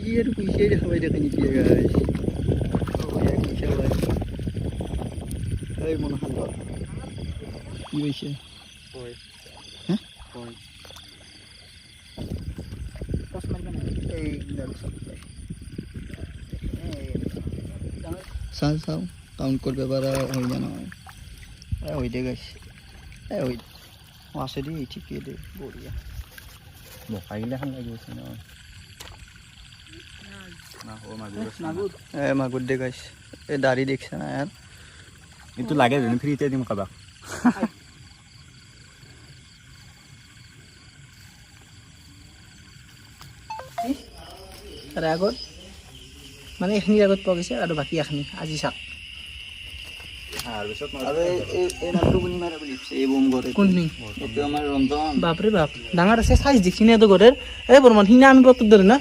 কি আর পয়সাই দেখাবাই দেখেন কি গাইস পয়সা ভাই এই মনে হাল কি হয়েছে কই হ্যাঁ কই এই চাও চাও কাউন্ট করবে পারা হয়ে জানা হই দে গাইস ওই আছে দি ঠিকই দে বঢ়িয়া বকাইলে খান লাগি আছে না না ও মাগুর মাগুর দে গাইস এ দাড়ি দেখছে না यार কিন্তু লাগে যেন ফ্রিতে দিম কাবা তার আগত মানে এখানি আগত পোৱা গৈছে আৰু বাকী এখানি আজি চাক আর বিশত আরে এই নামটো কোনি মারা বলিছে এই বোম করে কোননি এটো আমার রমজান বাপৰে বাপ ডাঙৰ আছে সাইজ দেখি না তো ঘৰেৰ এই বৰ্মান হিনা আমি পত্তৰ ধৰে না